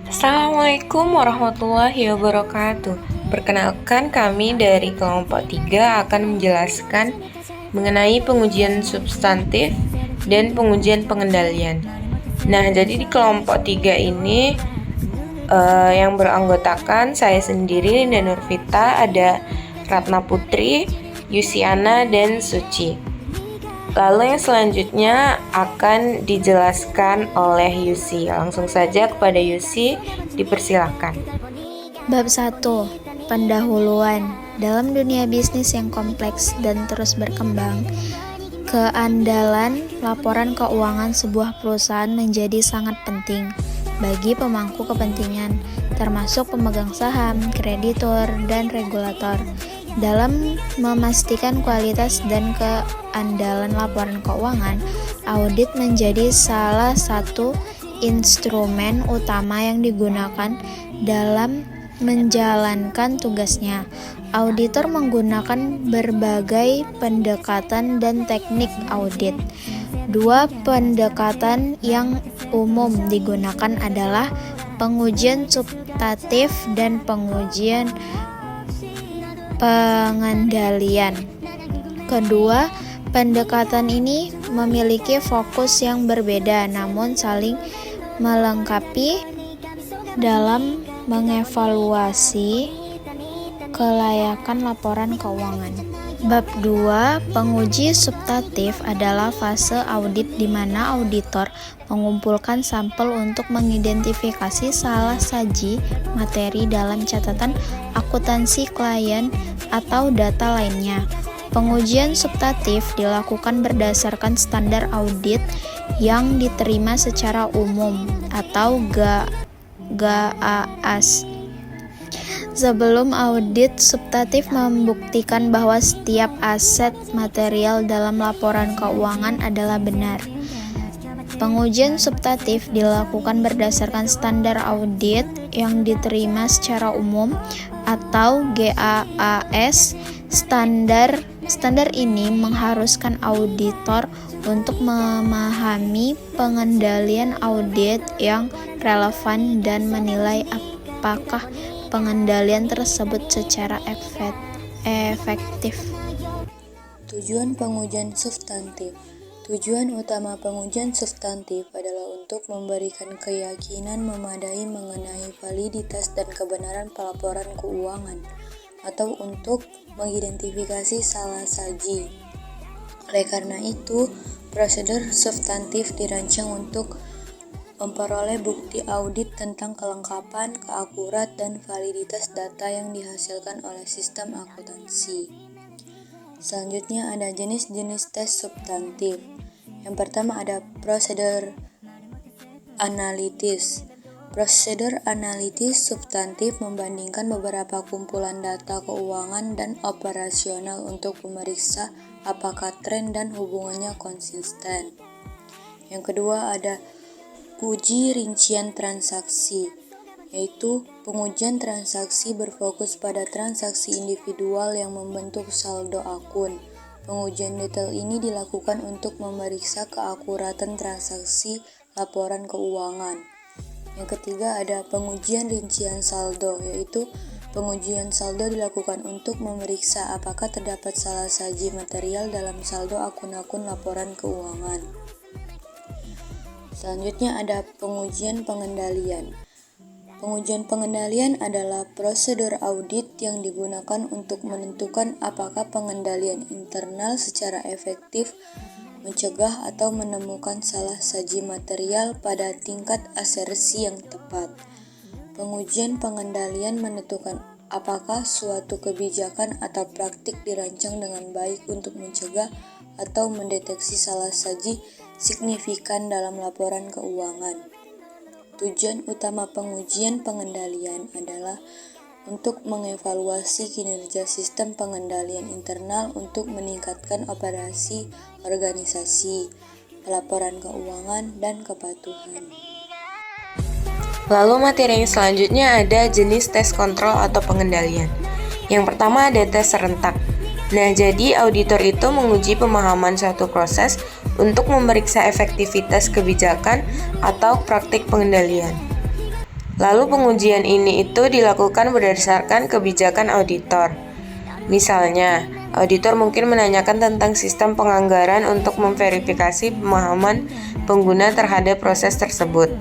Assalamualaikum warahmatullahi wabarakatuh. Perkenalkan, kami dari kelompok 3 akan menjelaskan mengenai pengujian substantif dan pengujian pengendalian. Nah, jadi di kelompok 3 ini yang beranggotakan saya sendiri dan Nurvita, ada Ratna Putri, Yusiana, dan Suci. Lalu yang selanjutnya akan dijelaskan oleh Yusi. Langsung saja kepada Yusi, dipersilakan. Bab 1. Pendahuluan. Dalam dunia bisnis yang kompleks dan terus berkembang, keandalan laporan keuangan sebuah perusahaan menjadi sangat penting bagi pemangku kepentingan, termasuk pemegang saham, kreditur, dan regulator. Dalam memastikan kualitas dan keandalan laporan keuangan, audit menjadi salah satu instrumen utama yang digunakan dalam menjalankan tugasnya. Auditor menggunakan berbagai pendekatan dan teknik audit. Dua pendekatan yang umum digunakan adalah pengujian substantif dan pengujian pengendalian. Kedua pendekatan ini memiliki fokus yang berbeda namun saling melengkapi dalam mengevaluasi kelayakan laporan keuangan. Bab 2. Penguji substantif adalah fase audit di mana auditor mengumpulkan sampel untuk mengidentifikasi salah saji materi dalam catatan akuntansi klien atau data lainnya. Pengujian substantif dilakukan berdasarkan standar audit yang diterima secara umum atau GAAS. Sebelum audit substantif membuktikan bahwa setiap aset material dalam laporan keuangan adalah benar. Pengujian substantif dilakukan berdasarkan standar audit yang diterima secara umum atau GAAS. Standar ini mengharuskan auditor untuk memahami pengendalian audit yang relevan dan menilai apakah pengendalian tersebut secara efektif. Tujuan pengujian substantif. Tujuan utama pengujian substantif adalah untuk memberikan keyakinan memadai mengenai validitas dan kebenaran pelaporan keuangan atau untuk mengidentifikasi salah saji. Oleh karena itu, prosedur substantif dirancang untuk memperoleh bukti audit tentang kelengkapan, keakurat, dan validitas data yang dihasilkan oleh sistem akuntansi. Selanjutnya ada jenis-jenis tes substantif. Yang pertama ada prosedur analitis. Prosedur analitis substantif membandingkan beberapa kumpulan data keuangan dan operasional untuk memeriksa apakah tren dan hubungannya konsisten. Yang kedua ada uji rincian transaksi, yaitu pengujian transaksi berfokus pada transaksi individual yang membentuk saldo akun. Pengujian detail ini dilakukan untuk memeriksa keakuratan transaksi laporan keuangan. Yang ketiga ada pengujian rincian saldo, yaitu pengujian saldo dilakukan untuk memeriksa apakah terdapat salah saji material dalam saldo akun-akun laporan keuangan. Selanjutnya ada pengujian pengendalian. Pengujian pengendalian adalah prosedur audit yang digunakan untuk menentukan apakah pengendalian internal secara efektif mencegah atau menemukan salah saji material pada tingkat asersi yang tepat. Pengujian pengendalian menentukan apakah suatu kebijakan atau praktik dirancang dengan baik untuk mencegah atau mendeteksi salah saji signifikan dalam laporan keuangan. Tujuan utama pengujian pengendalian adalah untuk mengevaluasi kinerja sistem pengendalian internal untuk meningkatkan operasi organisasi, pelaporan keuangan, dan kepatuhan. Lalu materi yang selanjutnya ada jenis tes kontrol atau pengendalian. Yang pertama ada tes serentak. Nah, jadi auditor itu menguji pemahaman suatu proses untuk memeriksa efektivitas kebijakan atau praktik pengendalian. Lalu pengujian ini itu dilakukan berdasarkan kebijakan auditor. Misalnya, auditor mungkin menanyakan tentang sistem penganggaran untuk memverifikasi pemahaman pengguna terhadap proses tersebut.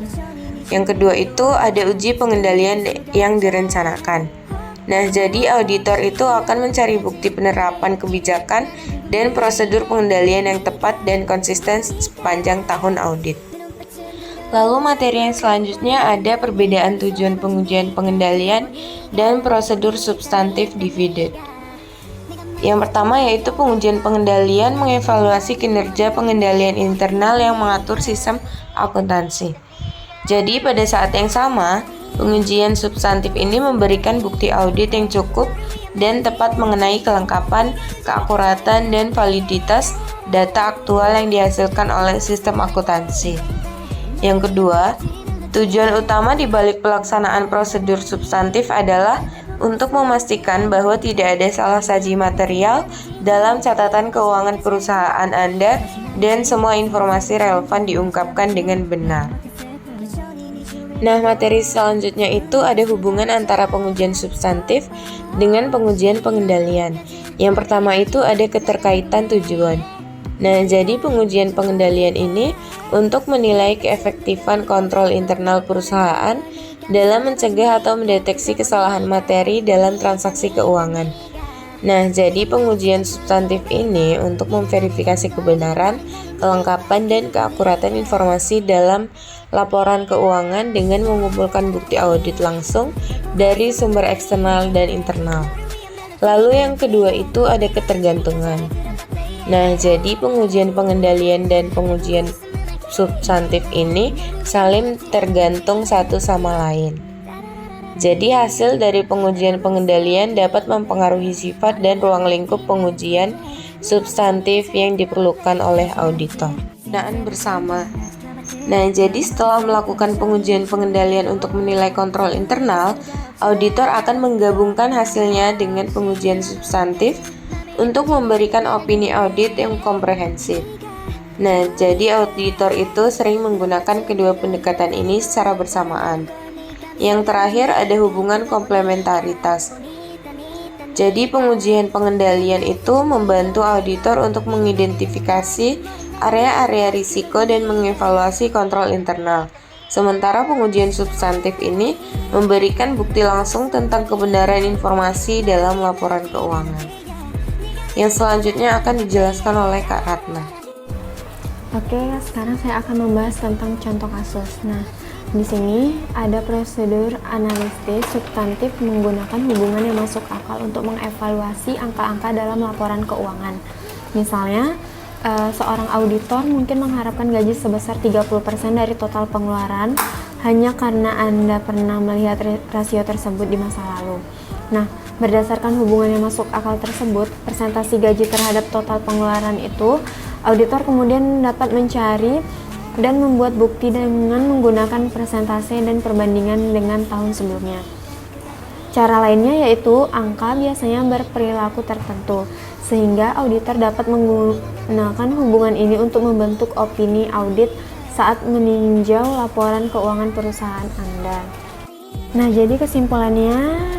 Yang kedua itu ada uji pengendalian yang direncanakan. Nah, jadi auditor itu akan mencari bukti penerapan kebijakan dan prosedur pengendalian yang tepat dan konsisten sepanjang tahun audit. Lalu materi yang selanjutnya ada perbedaan tujuan pengujian pengendalian dan prosedur substantif divided. Yang pertama yaitu pengujian pengendalian mengevaluasi kinerja pengendalian internal yang mengatur sistem akuntansi. Jadi pada saat yang sama, pengujian substantif ini memberikan bukti audit yang cukup dan tepat mengenai kelengkapan, keakuratan, dan validitas data aktual yang dihasilkan oleh sistem akuntansi. Yang kedua, tujuan utama di balik pelaksanaan prosedur substantif adalah untuk memastikan bahwa tidak ada salah saji material dalam catatan keuangan perusahaan Anda dan semua informasi relevan diungkapkan dengan benar. Nah, materi selanjutnya itu ada hubungan antara pengujian substantif dengan pengujian pengendalian. Yang pertama itu ada keterkaitan tujuan. Nah, jadi pengujian pengendalian ini untuk menilai keefektifan kontrol internal perusahaan dalam mencegah atau mendeteksi kesalahan materi dalam transaksi keuangan. Nah, jadi pengujian substantif ini untuk memverifikasi kebenaran, kelengkapan, dan keakuratan informasi dalam laporan keuangan dengan mengumpulkan bukti audit langsung dari sumber eksternal dan internal. Lalu yang kedua itu ada ketergantungan. Nah, jadi pengujian pengendalian dan pengujian substantif ini saling tergantung satu sama lain. Jadi hasil dari pengujian pengendalian dapat mempengaruhi sifat dan ruang lingkup pengujian substantif yang diperlukan oleh auditor. Penggunaan bersama. Nah, jadi setelah melakukan pengujian pengendalian untuk menilai kontrol internal, auditor akan menggabungkan hasilnya dengan pengujian substantif untuk memberikan opini audit yang komprehensif. Nah, jadi auditor itu sering menggunakan kedua pendekatan ini secara bersamaan. Yang terakhir ada hubungan komplementaritas. Jadi pengujian pengendalian itu membantu auditor untuk mengidentifikasi area-area risiko dan mengevaluasi kontrol internal. Sementara pengujian substantif ini memberikan bukti langsung tentang kebenaran informasi dalam laporan keuangan. Yang selanjutnya akan dijelaskan oleh Kak Ratna. Oke, sekarang saya akan membahas tentang contoh kasus. Nah, di sini ada prosedur analisis substantif menggunakan hubungan yang masuk akal untuk mengevaluasi angka-angka dalam laporan keuangan. Misalnya, seorang auditor mungkin mengharapkan gaji sebesar 30% dari total pengeluaran hanya karena Anda pernah melihat rasio tersebut di masa lalu. Nah, berdasarkan hubungan yang masuk akal tersebut, persentase gaji terhadap total pengeluaran itu, auditor kemudian dapat mencari dan membuat bukti dengan menggunakan persentase dan perbandingan dengan tahun sebelumnya. Cara lainnya yaitu angka biasanya berperilaku tertentu, sehingga auditor dapat menggunakan hubungan ini untuk membentuk opini audit saat meninjau laporan keuangan perusahaan Anda. Nah, jadi kesimpulannya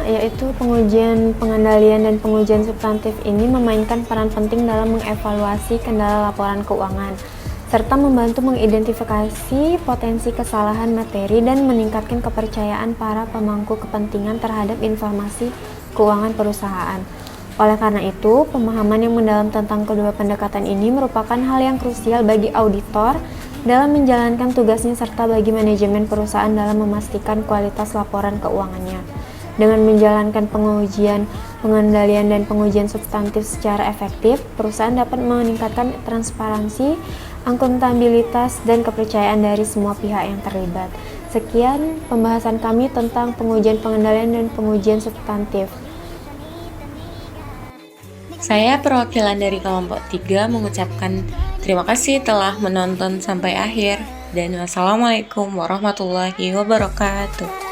yaitu pengujian pengendalian dan pengujian substantif ini memainkan peran penting dalam mengevaluasi kendala laporan keuangan, serta membantu mengidentifikasi potensi kesalahan materi dan meningkatkan kepercayaan para pemangku kepentingan terhadap informasi keuangan perusahaan. Oleh karena itu, pemahaman yang mendalam tentang kedua pendekatan ini merupakan hal yang krusial bagi auditor dalam menjalankan tugasnya serta bagi manajemen perusahaan dalam memastikan kualitas laporan keuangannya. Dengan menjalankan pengujian, pengendalian, dan pengujian substantif secara efektif, perusahaan dapat meningkatkan transparansi, akuntabilitas, dan kepercayaan dari semua pihak yang terlibat. Sekian pembahasan kami tentang pengujian pengendalian dan pengujian substantif. Saya perwakilan dari kelompok 3 mengucapkan terima kasih telah menonton sampai akhir dan wassalamualaikum warahmatullahi wabarakatuh.